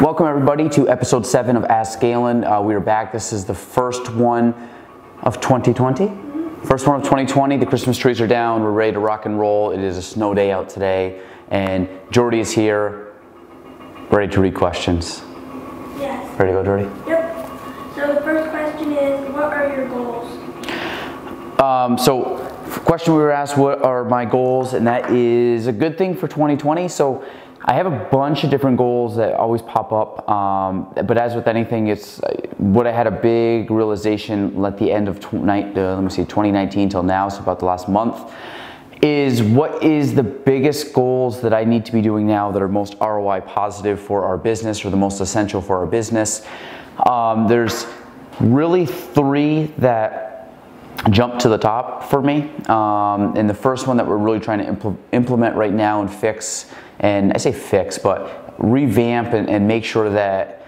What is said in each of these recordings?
Welcome everybody to episode 7 of Ask Gaelan. We are back. This is the first one of 2020. First one of 2020. The Christmas trees are down. We're ready to rock and roll. It is a snow day out today, and Jordy is here, ready to read questions. Yes. Ready to go, Jordy? Yep. So the first question is, what are your goals? Question we were asked, what are my goals? And that is a good thing for 2020. So I have a bunch of different goals that always pop up, but as with anything, it's what I had a big realization at the end of 2019 till now, so about the last month, is what is the biggest goals that I need to be doing now that are most ROI positive for our business or the most essential for our business. There's really 3 that jump to the top for me, and the first one that we're really trying to implement right now and fix, and I say fix, but revamp and make sure that,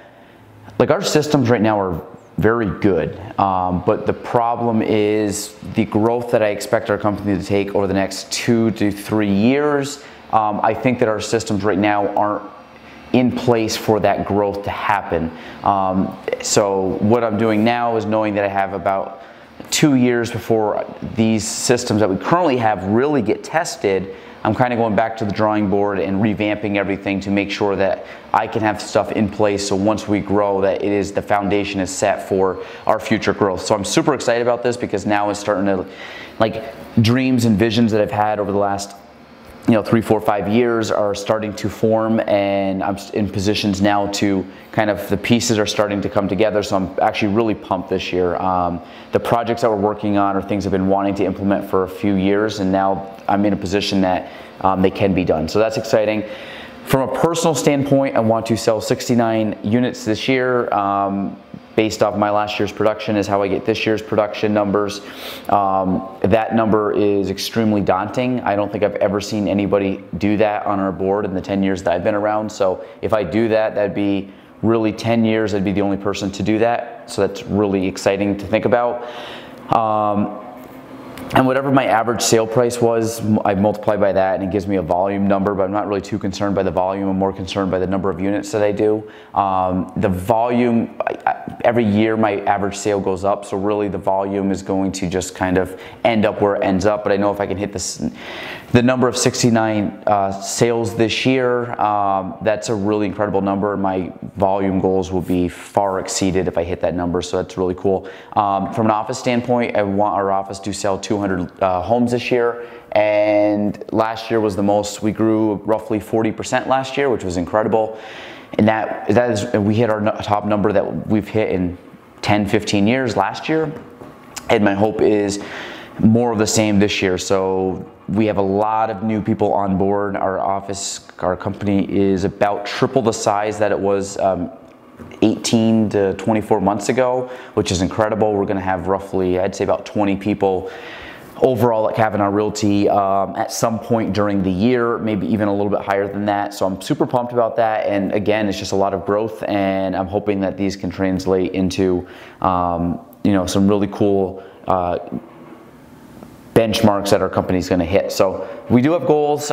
like, our systems right now are very good, but the problem is the growth that I expect our company to take over the next 2 to 3 years. I think that our systems right now aren't in place for that growth to happen. So what I'm doing now is knowing that I have about 2 years before these systems that we currently have really get tested. I'm kind of going back to the drawing board and revamping everything to make sure that I can have stuff in place so once we grow that the foundation is set for our future growth. So I'm super excited about this because now it's starting to, like, dreams and visions that I've had over the last 3, 4, 5 years are starting to form, and I'm in positions now to kind of, the pieces are starting to come together, so I'm actually really pumped this year. The projects that we're working on are things I've been wanting to implement for a few years, and now I'm in a position that they can be done. So that's exciting. From a personal standpoint, I want to sell 69 units this year. Based off my last year's production is how I get this year's production numbers. That number is extremely daunting. I don't think I've ever seen anybody do that on our board in the 10 years that I've been around. So if I do that, that'd be really 10 years, I'd be the only person to do that. So that's really exciting to think about. And whatever my average sale price was, I multiply by that and it gives me a volume number, but I'm not really too concerned by the volume. I'm more concerned by the number of units that I do. The volume, every year my average sale goes up, so really the volume is going to just kind of end up where it ends up, but I know if I can hit the number of 69 sales this year, that's a really incredible number. My volume goals will be far exceeded if I hit that number, so that's really cool. From an office standpoint, I want our office to sell 200 homes this year, and last year was the most. We grew roughly 40% last year, which was incredible, and that is, we hit our top number that we've hit in 10, 15 years last year, and my hope is more of the same this year. So we have a lot of new people on board. Our company is about triple the size that it was 18 to 24 months ago, which is incredible. We're going to have roughly, I'd say, about 20 people overall at Gaelan Realty at some point during the year, maybe even a little bit higher than that. So I'm super pumped about that, and again, it's just a lot of growth, and I'm hoping that these can translate into some really cool benchmarks that our company's going to hit. So we do have goals.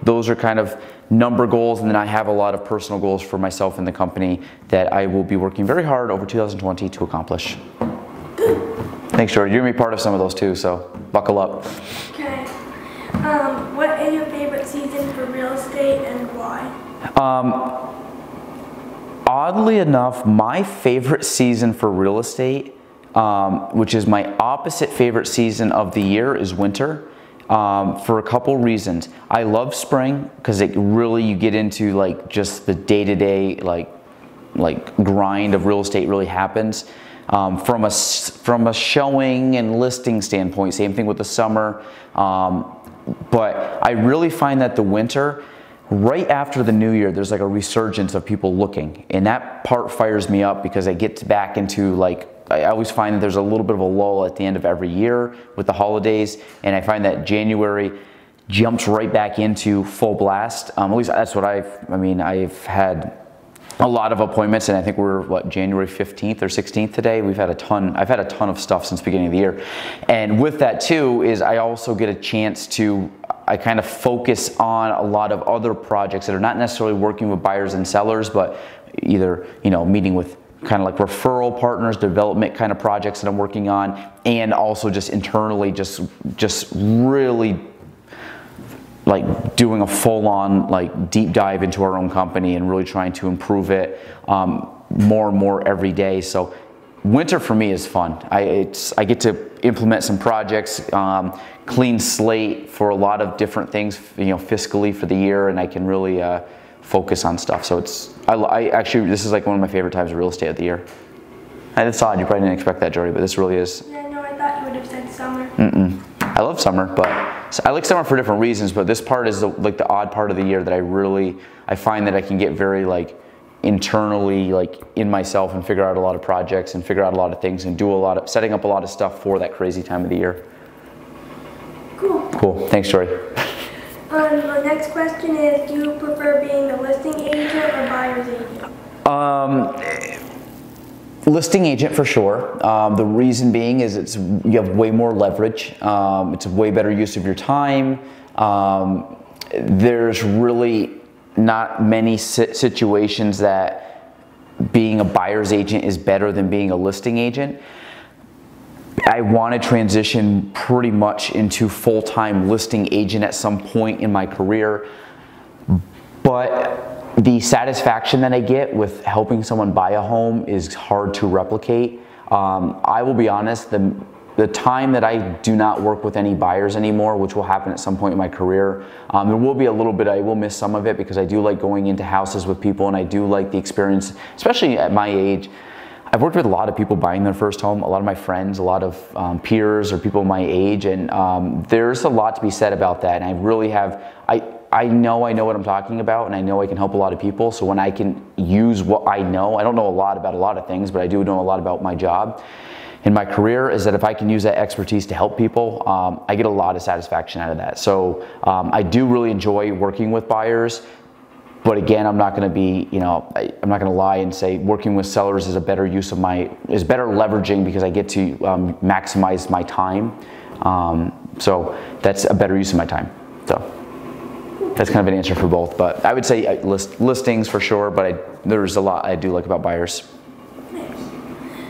Those are kind of number goals, and then I have a lot of personal goals for myself and the company that I will be working very hard over 2020 to accomplish. Thanks, Jordy. You're going to be part of some of those too, so buckle up. Okay. What is your favorite season for real estate and why? Oddly enough, my favorite season for real estate, which is my opposite favorite season of the year, is winter. For a couple reasons. I love spring because it really, you get into like just the day-to-day like grind of real estate really happens. From a showing and listing standpoint, same thing with the summer. But I really find that the winter, right after the new year, there's like a resurgence of people looking, and that part fires me up because I get back into, like, I always find that there's a little bit of a lull at the end of every year with the holidays, and I find that January jumps right back into full blast. At least that's what I've had a lot of appointments, and I think we're January 15th or 16th today. I've had a ton of stuff since the beginning of the year. And with that too is I also get a chance to I kind of focus on a lot of other projects that are not necessarily working with buyers and sellers, but either, meeting with kind of like referral partners, development kind of projects that I'm working on, and also just internally, just really like doing a full-on like deep dive into our own company and really trying to improve it more and more every day. So winter for me is fun. I get to implement some projects, clean slate for a lot of different things, fiscally for the year, and I can really focus on stuff. So I actually, this is like one of my favorite times of real estate of the year. And it's odd, you probably didn't expect that, Jody, but this really is. Yeah, no, I thought you would have said summer. I love summer, but I like summer for different reasons, but this part is like the odd part of the year that I find that I can get very like internally like in myself and figure out a lot of projects and figure out a lot of things and do setting up a lot of stuff for that crazy time of the year. Cool. Thanks, Jory. The next question is, do you prefer being the listing agent or buyer's agent? Listing agent for sure. The reason being is you have way more leverage. It's a way better use of your time. There's really not many situations that being a buyer's agent is better than being a listing agent. I want to transition pretty much into full-time listing agent at some point in my career, but the satisfaction that I get with helping someone buy a home is hard to replicate. I will be honest, the time that I do not work with any buyers anymore, which will happen at some point in my career, there will be a little bit, I will miss some of it because I do like going into houses with people and I do like the experience, especially at my age. I've worked with a lot of people buying their first home, a lot of my friends, a lot of peers or people my age, and there's a lot to be said about that. And I really have, I know what I'm talking about, and I know I can help a lot of people. So when I can use what I know, I don't know a lot about a lot of things, but I do know a lot about my job in my career, is that if I can use that expertise to help people, I get a lot of satisfaction out of that. So I do really enjoy working with buyers. But again, I'm not going to be, I'm not going to lie and say working with sellers is a better use of is better leveraging because I get to maximize my time. So that's a better use of my time. So that's kind of an answer for both. But I would say listings for sure, but there's a lot I do like about buyers. Nice.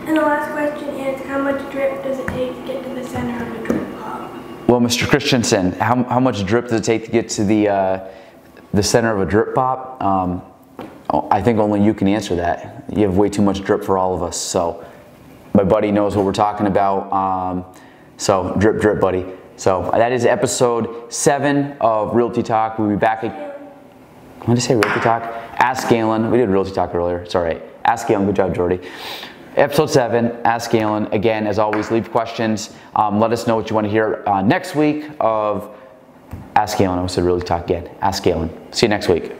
And the last question is, how much drip does it take to get to the center of the drip pop? Well, Mr. Christensen, how much drip does it take to get to the center of a drip pop? I think only you can answer that. You have way too much drip for all of us. So my buddy knows what we're talking about. So drip, drip, buddy. So that is episode 7 of Realty Talk. We'll be back. What did I say, Realty Talk? Ask Gaelan. We did Realty Talk earlier. It's all right. Ask Gaelan. Good job, Jordy. Episode 7, Ask Gaelan. Again, as always, leave questions. Let us know what you want to hear next week of Ask Gaelan. I said Realty Talk again. Ask Gaelan. See you next week.